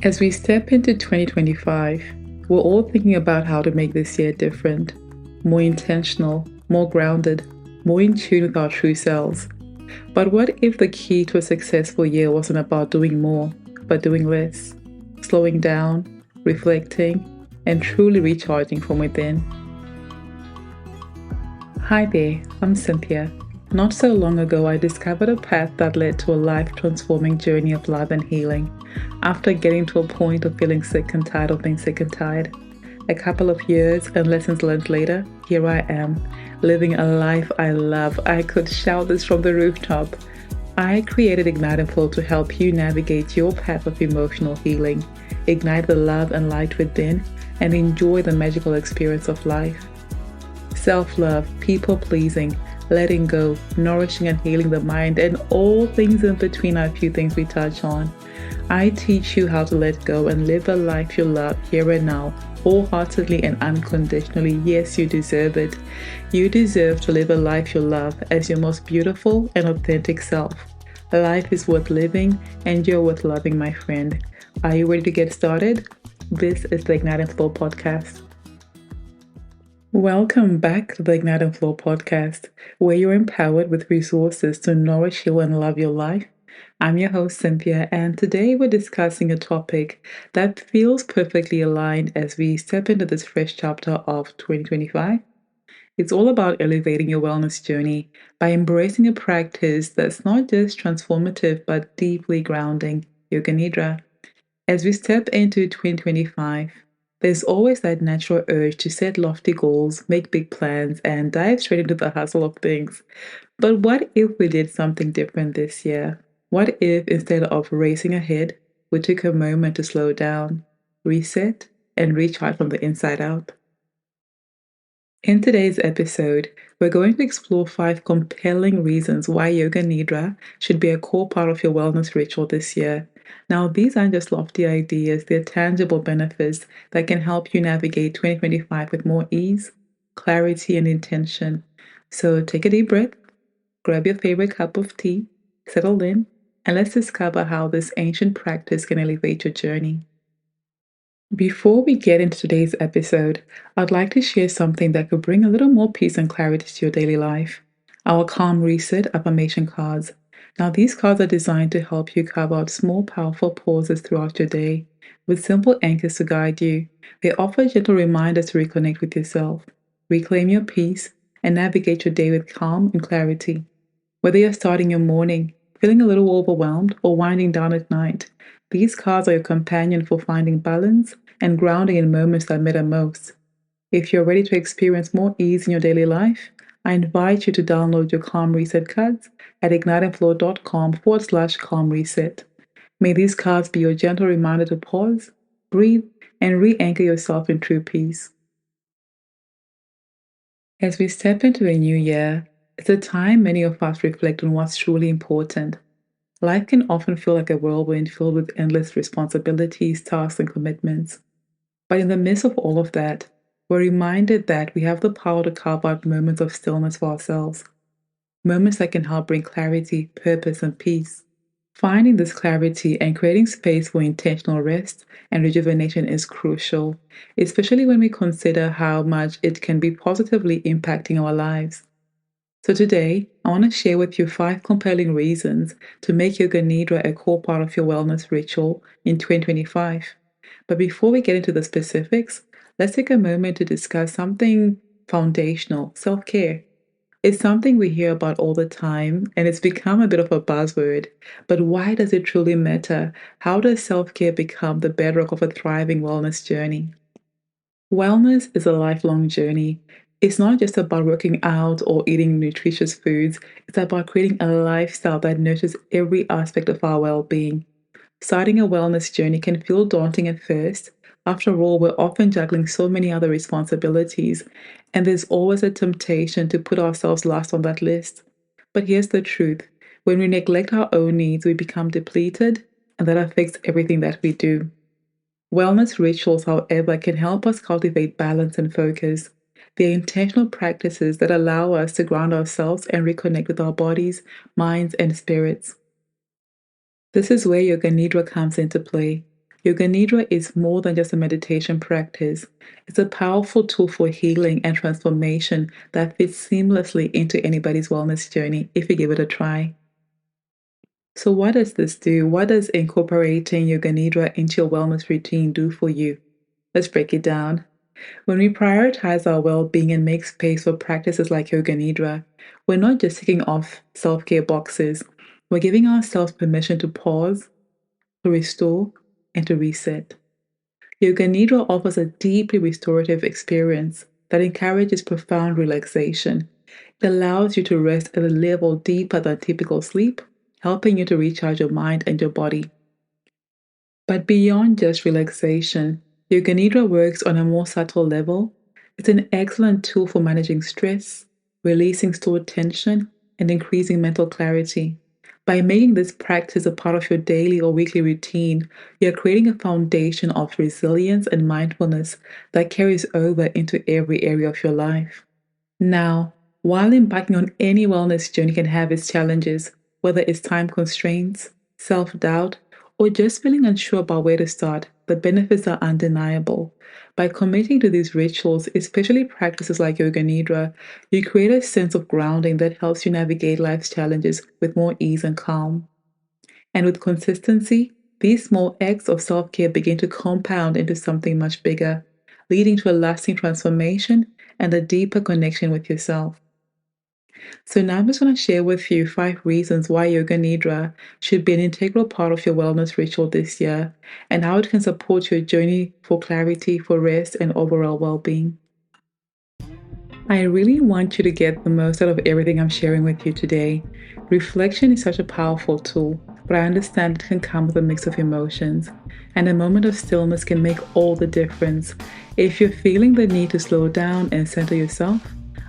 As we step into 2025, we're all thinking about how to make this year different, more intentional, more grounded, more in tune with our true selves. But what if the key to a successful year wasn't about doing more, but doing less, slowing down, reflecting, and truly recharging from within? Hi there, I'm Cynthia. Not so long ago, I discovered a path that led to a life-transforming journey of love and healing. After getting to a point of feeling sick and tired of being sick and tired, a couple of years and lessons learned later, here I am, living a life I love. I could shout this from the rooftop. I created Ignite and Flow to help you navigate your path of emotional healing, ignite the love and light within, and enjoy the magical experience of life. Self-love, people-pleasing, letting go, nourishing and healing the mind, and all things in between are a few things we touch on. I teach you how to let go and live a life you love here and now, wholeheartedly and unconditionally. Yes, you deserve it. You deserve to live a life you love as your most beautiful and authentic self. Life is worth living and you're worth loving, my friend. Are you ready to get started? This is the Ignite and Flow podcast. Welcome back to the Ignite and Flow podcast, where you're empowered with resources to nourish, heal, and love your life. I'm your host, Cynthia, and today we're discussing a topic that feels perfectly aligned as we step into this fresh chapter of 2025. It's all about elevating your wellness journey by embracing a practice that's not just transformative but deeply grounding, Yoga Nidra. As we step into 2025, there's always that natural urge to set lofty goals, make big plans, and dive straight into the hustle of things. But what if we did something different this year? What if instead of racing ahead, we took a moment to slow down, reset, and recharge from the inside out? In today's episode, we're going to explore 5 compelling reasons why Yoga Nidra should be a core part of your wellness ritual this year. Now, these aren't just lofty ideas, they're tangible benefits that can help you navigate 2025 with more ease, clarity, and intention. So take a deep breath, grab your favorite cup of tea, settle in, and let's discover how this ancient practice can elevate your journey. Before we get into today's episode, I'd like to share something that could bring a little more peace and clarity to your daily life. Our Calm Reset affirmation cards. Now, these cards are designed to help you carve out small, powerful pauses throughout your day with simple anchors to guide you. They offer gentle reminders to reconnect with yourself, reclaim your peace, and navigate your day with calm and clarity. Whether you're starting your morning, feeling a little overwhelmed, or winding down at night, these cards are your companion for finding balance and grounding in moments that matter most. If you're ready to experience more ease in your daily life, I invite you to download your Calm Reset cards at igniteandflow.com/calm reset. May these cards be your gentle reminder to pause, breathe, and re-anchor yourself in true peace. As we step into a new year, it's a time many of us reflect on what's truly important. Life can often feel like a whirlwind filled with endless responsibilities, tasks, and commitments. But in the midst of all of that, we're reminded that we have the power to carve out moments of stillness for ourselves, moments that can help bring clarity, purpose, and peace. Finding this clarity and creating space for intentional rest and rejuvenation is crucial, especially when we consider how much it can be positively impacting our lives. So today, I want to share with you 5 compelling reasons to make Yoga Nidra a core part of your wellness ritual in 2025. But before we get into the specifics, let's take a moment to discuss something foundational, self-care. It's something we hear about all the time, and it's become a bit of a buzzword. But why does it truly matter? How does self-care become the bedrock of a thriving wellness journey? Wellness is a lifelong journey. It's not just about working out or eating nutritious foods, it's about creating a lifestyle that nurtures every aspect of our well-being. Starting a wellness journey can feel daunting at first. After all, we're often juggling so many other responsibilities, and there's always a temptation to put ourselves last on that list. But here's the truth. When we neglect our own needs, we become depleted, and that affects everything that we do. Wellness rituals, however, can help us cultivate balance and focus. They're intentional practices that allow us to ground ourselves and reconnect with our bodies, minds, and spirits. This is where Yoga Nidra comes into play. Yoga Nidra is more than just a meditation practice. It's a powerful tool for healing and transformation that fits seamlessly into anybody's wellness journey if you give it a try. So, what does this do? What does incorporating Yoga Nidra into your wellness routine do for you? Let's break it down. When we prioritize our well being and make space for practices like Yoga Nidra, we're not just ticking off self care boxes, we're giving ourselves permission to pause, to restore, and to reset. Yoga Nidra offers a deeply restorative experience that encourages profound relaxation. It allows you to rest at a level deeper than typical sleep, helping you to recharge your mind and your body. But beyond just relaxation, Yoga Nidra works on a more subtle level. It's an excellent tool for managing stress, releasing stored tension, and increasing mental clarity. By making this practice a part of your daily or weekly routine, you're creating a foundation of resilience and mindfulness that carries over into every area of your life. Now, while embarking on any wellness journey can have its challenges, whether it's time constraints, self doubt, or just feeling unsure about where to start, the benefits are undeniable. By committing to these rituals, especially practices like Yoga Nidra, you create a sense of grounding that helps you navigate life's challenges with more ease and calm. And with consistency, these small acts of self care begin to compound into something much bigger, leading to a lasting transformation and a deeper connection with yourself. So, now I'm just going to share with you 5 reasons why Yoga Nidra should be an integral part of your wellness ritual this year and how it can support your journey for clarity, for rest, and overall well being. I really want you to get the most out of everything I'm sharing with you today. Reflection is such a powerful tool, but I understand it can come with a mix of emotions, and a moment of stillness can make all the difference. If you're feeling the need to slow down and center yourself,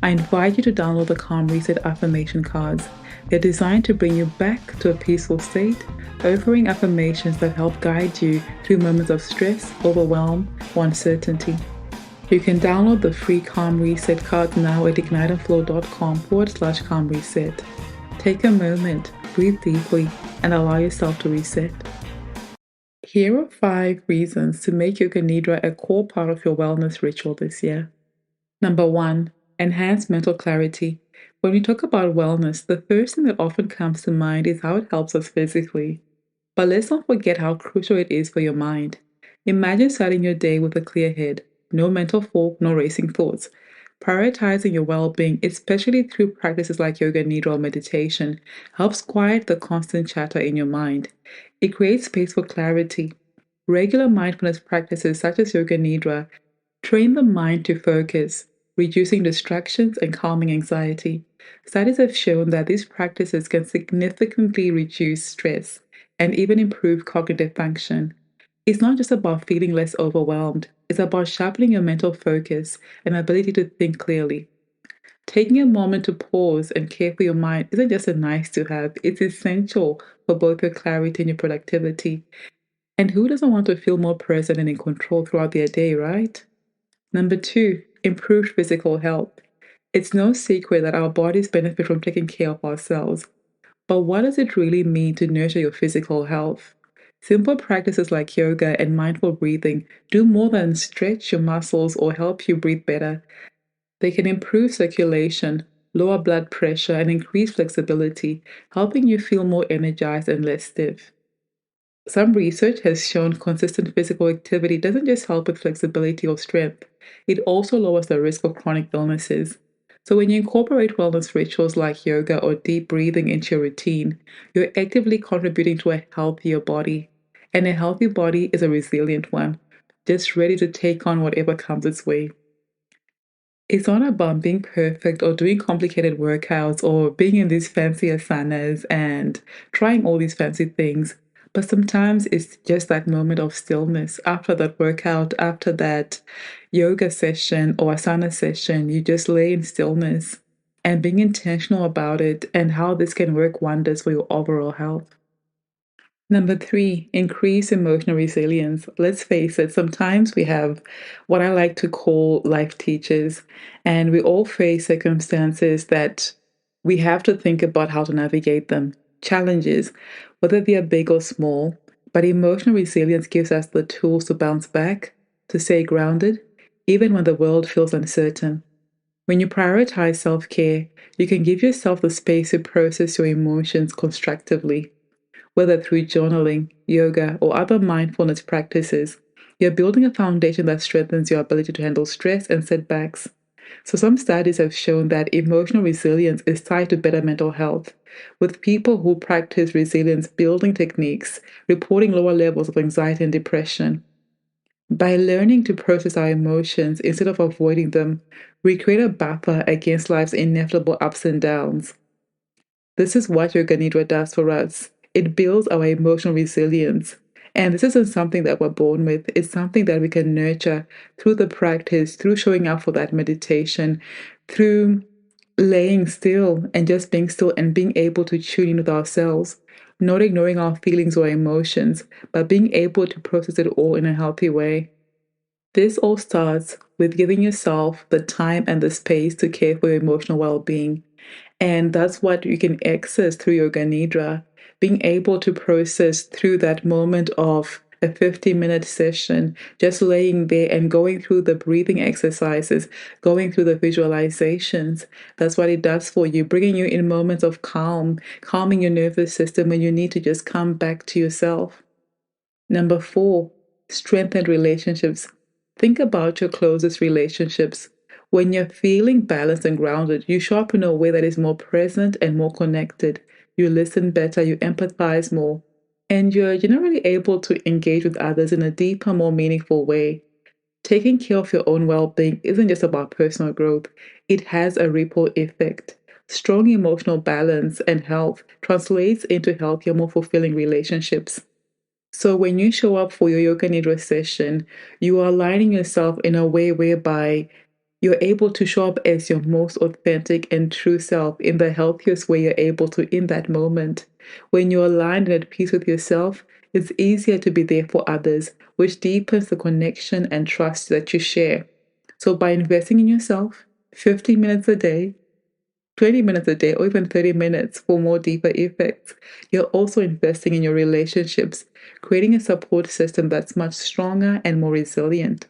I invite you to download the Calm Reset affirmation cards. They're designed to bring you back to a peaceful state, offering affirmations that help guide you through moments of stress, overwhelm, or uncertainty. You can download the free Calm Reset card now at igniteandflow.com/Calm Reset. Take a moment, breathe deeply, and allow yourself to reset. Here are 5 reasons to make Yoga Nidra a core part of your wellness ritual this year. Number 1, enhance mental clarity. When we talk about wellness, the first thing that often comes to mind is how it helps us physically. But let's not forget how crucial it is for your mind. Imagine starting your day with a clear head, no mental fog, no racing thoughts. Prioritizing your well being, especially through practices like yoga, nidra, or meditation, helps quiet the constant chatter in your mind. It creates space for clarity. Regular mindfulness practices such as yoga nidra train the mind to focus, reducing distractions and calming anxiety. Studies have shown that these practices can significantly reduce stress and even improve cognitive function. It's not just about feeling less overwhelmed, it's about sharpening your mental focus and ability to think clearly. Taking a moment to pause and care for your mind isn't just a nice to have, it's essential for both your clarity and your productivity. And who doesn't want to feel more present and in control throughout their day, right? Number 2, improved physical health. It's no secret that our bodies benefit from taking care of ourselves. But what does it really mean to nurture your physical health? Simple practices like yoga and mindful breathing do more than stretch your muscles or help you breathe better. They can improve circulation, lower blood pressure, and increase flexibility, helping you feel more energized and less stiff. Some research has shown consistent physical activity doesn't just help with flexibility or strength, it also lowers the risk of chronic illnesses. So, when you incorporate wellness rituals like yoga or deep breathing into your routine, you're actively contributing to a healthier body. And a healthy body is a resilient one, just ready to take on whatever comes its way. It's not about being perfect or doing complicated workouts or being in these fancy asanas and trying all these fancy things. But sometimes it's just that moment of stillness after that workout, after that yoga session or asana session. You just lay in stillness and being intentional about it and how this can work wonders for your overall health. Number 3, increase emotional resilience. Let's face it, sometimes we have what I like to call life teachers, and we all face circumstances that we have to think about how to navigate them. Challenges, whether they are big or small, But emotional resilience gives us the tools to bounce back, to stay grounded, even when the world feels uncertain. When you prioritize self care, you can give yourself the space to process your emotions constructively. Whether through journaling, yoga, or other mindfulness practices, you're building a foundation that strengthens your ability to handle stress and setbacks. So, some studies have shown that emotional resilience is tied to better mental health, with people who practice resilience building techniques reporting lower levels of anxiety and depression. By learning to process our emotions instead of avoiding them, we create a buffer against life's inevitable ups and downs. This is what Yoga Nidra does for us. It builds our emotional resilience. And this isn't something that we're born with, it's something that we can nurture through the practice, through showing up for that meditation, through laying still and just being still and being able to tune in with ourselves, not ignoring our feelings or emotions, but being able to process it all in a healthy way. This all starts with giving yourself the time and the space to care for your emotional well being. And that's what you can access through Yoga Nidra, being able to process through that moment of a 50-minute session, just laying there and going through the breathing exercises, going through the visualizations. That's what it does for you, bringing you in moments of calm, calming your nervous system when you need to just come back to yourself. Number four, strengthen relationships. Think about your closest relationships. When you're feeling balanced and grounded, you show up in a way that is more present and more connected. You listen better, you empathize more, and you're generally able to engage with others in a deeper, more meaningful way. Taking care of your own well being isn't just about personal growth, it has a ripple effect. Strong emotional balance and health translates into healthier, more fulfilling relationships. So when you show up for your Yoga Nidra session, you are aligning yourself in a way whereby you're able to show up as your most authentic and true self in the healthiest way you're able to in that moment. When you're aligned and at peace with yourself, it's easier to be there for others, which deepens the connection and trust that you share. So by investing in yourself, 15 minutes a day, 20 minutes a day, or even 30 minutes for more deeper effects. You're also investing in your relationships, creating a support system that's much stronger and more resilient.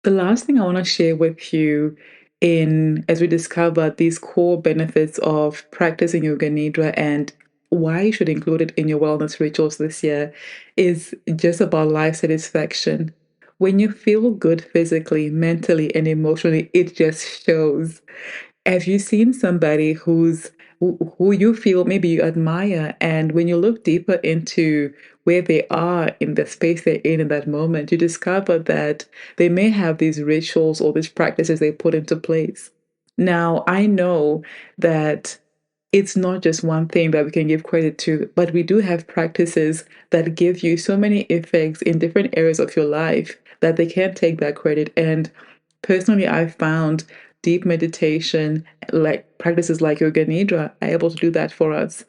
The last thing I want to share with you in as we discover these core benefits of practicing Yoga Nidra and why you should include it in your wellness rituals this year is just about life satisfaction. When you feel good physically, mentally, and emotionally, it just shows. Have you seen somebody who you feel maybe you admire, and when you look deeper into where they are in the space they're in that moment, you discover that they may have these rituals or these practices they put into place. Now, I know that it's not just one thing that we can give credit to, but we do have practices that give you so many effects in different areas of your life that they can't take that credit. And personally, I've found deep meditation, like practices like Yoga Nidra, are able to do that for us.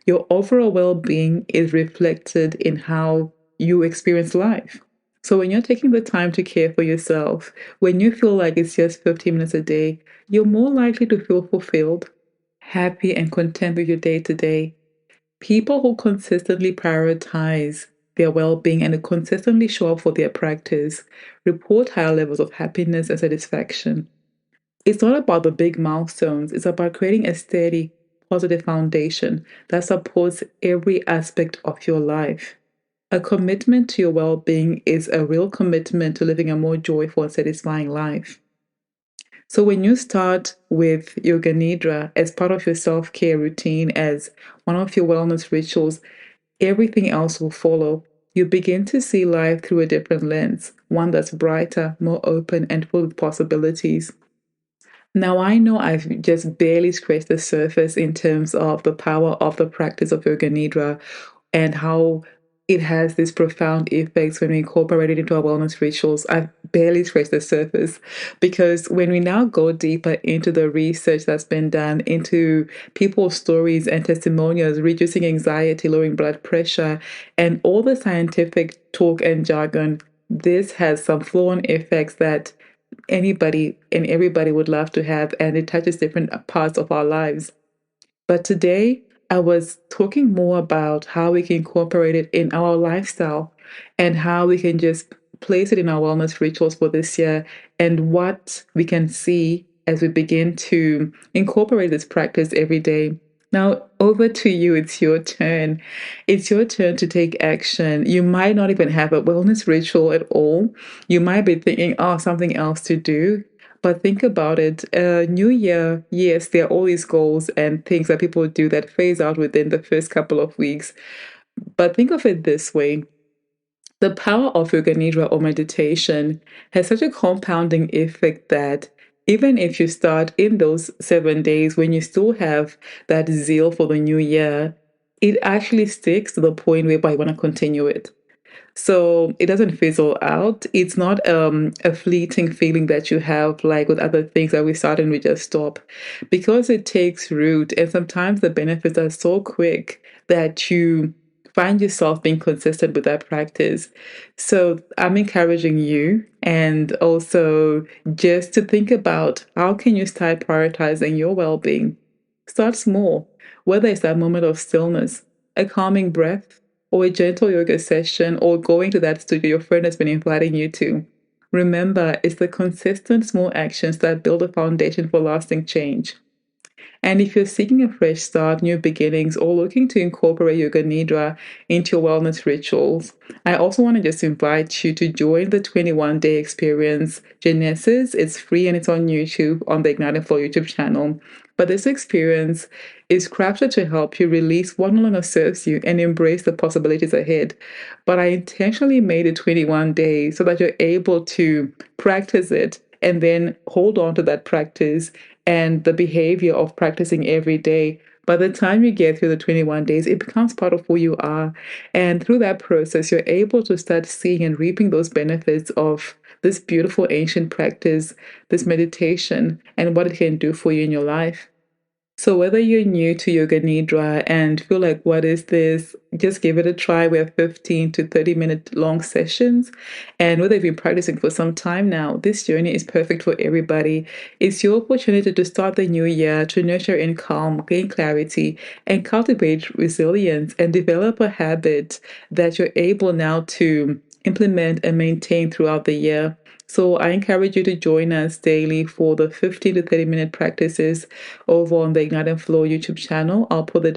Your overall well being is reflected in how you experience life. So, when you're taking the time to care for yourself, when you feel like it's just 15 minutes a day, you're more likely to feel fulfilled, happy, and content with your day to day. People who consistently prioritize their well being and who consistently show up for their practice report higher levels of happiness and satisfaction. It's not about the big milestones, it's about creating a steady, positive foundation that supports every aspect of your life. A commitment to your well being is a real commitment to living a more joyful and satisfying life. So, when you start with Yoga Nidra as part of your self care routine, as one of your wellness rituals, everything else will follow. You begin to see life through a different lens, one that's brighter, more open, and full of possibilities. Now, I know I've just barely scratched the surface in terms of the power of the practice of Yoga Nidra and how it has these profound effects when we incorporate it into our wellness rituals. I've barely scratched the surface because when we now go deeper into the research that's been done into people's stories and testimonials, reducing anxiety, lowering blood pressure, and all the scientific talk and jargon, this has some flow-on effects that anybody and everybody would love to have, and it touches different parts of our lives. But today, I was talking more about how we can incorporate it in our lifestyle and how we can just place it in our wellness rituals for this year and what we can see as we begin to incorporate this practice every day. Now, over to you. It's your turn. It's your turn to take action. You might not even have a wellness ritual at all. You might be thinking, oh, something else to do. But think about it. New year, yes, there are all these goals and things that people do that phase out within the first couple of weeks. But think of it this way. The power of Yoga Nidra or meditation has such a compounding effect that even if you start in those 7 days when you still have that zeal for the new year, it actually sticks to the point whereby you want to continue it. So it doesn't fizzle out. It's not a fleeting feeling that you have like with other things that we start and we just stop. Because it takes root, and sometimes the benefits are so quick that you find yourself being consistent with that practice. So I'm encouraging you and also just to think about how can you start prioritizing your well-being. Start small, whether it's that moment of stillness, a calming breath, or a gentle yoga session, or going to that studio your friend has been inviting you to. Remember, it's the consistent small actions that build a foundation for lasting change. And if you're seeking a fresh start, new beginnings, or looking to incorporate Yoga Nidra into your wellness rituals, I also want to just invite you to join the 21-day experience, Genesis. It's free and it's on YouTube on the Ignite and Flow YouTube channel. But this experience is crafted to help you release what no longer serves you and embrace the possibilities ahead. But I intentionally made it 21 days so that you're able to practice it and then hold on to that practice and the behavior of practicing every day. By the time you get through the 21 days, it becomes part of who you are. And through that process, you're able to start seeing and reaping those benefits of this beautiful ancient practice, this meditation, and what it can do for you in your life. So whether you're new to Yoga Nidra and feel like, what is this? Just give it a try. We have 15 to 30-minute long sessions. And whether you've been practicing for some time now, this journey is perfect for everybody. It's your opportunity to start the new year, to nurture in calm, gain clarity, and cultivate resilience and develop a habit that you're able now to implement and maintain throughout the year. So I encourage you to join us daily for the 15 to 30-minute practices over on the Ignite and Flow YouTube channel. I'll put the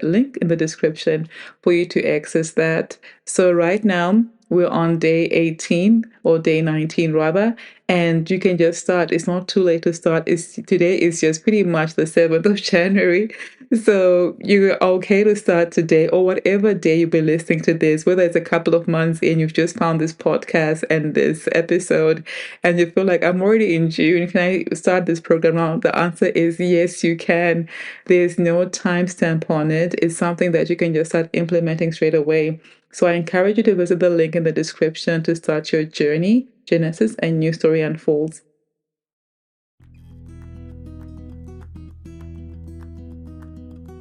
link in the description for you to access that. So right now, we're on day 18 or day 19 rather, and you can just start. It's not too late to start. Today is just pretty much the 7th of January. So you're okay to start today or whatever day you've been listening to this, whether it's a couple of months in, you've just found this podcast and this episode and you feel like, I'm already in June. Can I start this program now? The answer is yes, you can. There's no timestamp on it. It's something that you can just start implementing straight away. So I encourage you to visit the link in the description to start your journey, Genesis, and New Story Unfolds.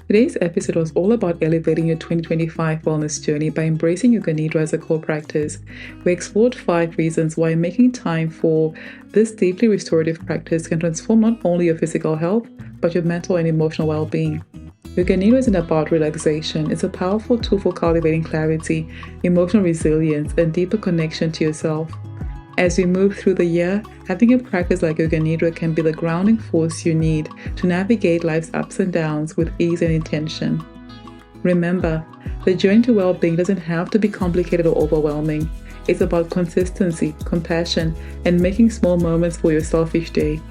Today's episode was all about elevating your 2025 wellness journey by embracing Yoga Nidra as a core practice. We explored 5 reasons why making time for this deeply restorative practice can transform not only your physical health, but your mental and emotional well-being. Yoga Nidra isn't about relaxation. It's a powerful tool for cultivating clarity, emotional resilience, and deeper connection to yourself. As we move through the year, having a practice like Yoga Nidra can be the grounding force you need to navigate life's ups and downs with ease and intention. Remember, the journey to well-being doesn't have to be complicated or overwhelming. It's about consistency, compassion, and making small moments for yourself each day.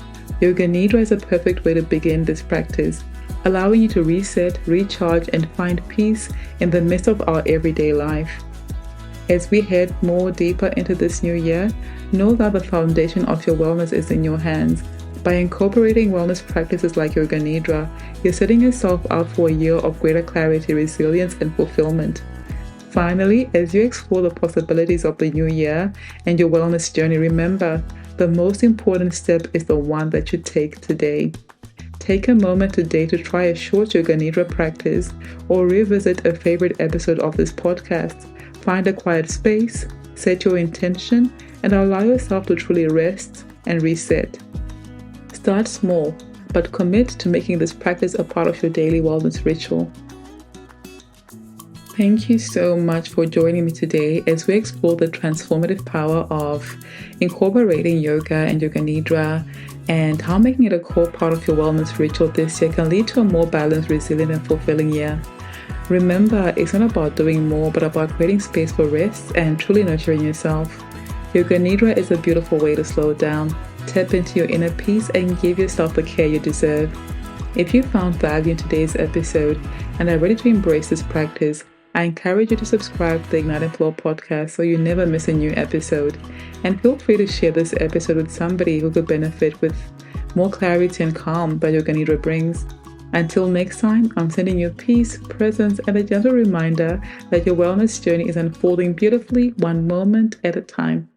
Yoga Nidra is a perfect way to begin this practice, allowing you to reset, recharge, and find peace in the midst of our everyday life. As we head more deeper into this new year, know that the foundation of your wellness is in your hands. By incorporating wellness practices like Yoga Nidra, you're setting yourself up for a year of greater clarity, resilience, and fulfillment. Finally, as you explore the possibilities of the new year and your wellness journey, remember, the most important step is the one that you take today. Take a moment today to try a short Yoga Nidra practice or revisit a favorite episode of this podcast. Find a quiet space, set your intention, and allow yourself to truly rest and reset. Start small, but commit to making this practice a part of your daily wellness ritual. Thank you so much for joining me today as we explore the transformative power of incorporating yoga and Yoga Nidra, and how making it a core part of your wellness ritual this year can lead to a more balanced, resilient, and fulfilling year. Remember, it's not about doing more, but about creating space for rest and truly nurturing yourself. Yoga Nidra is a beautiful way to slow down, tap into your inner peace, and give yourself the care you deserve. If you found value in today's episode and are ready to embrace this practice, I encourage you to subscribe to the Ignite and Flow podcast so you never miss a new episode. And feel free to share this episode with somebody who could benefit with more clarity and calm that Yoga Nidra brings. Until next time, I'm sending you peace, presence, and a gentle reminder that your wellness journey is unfolding beautifully, one moment at a time.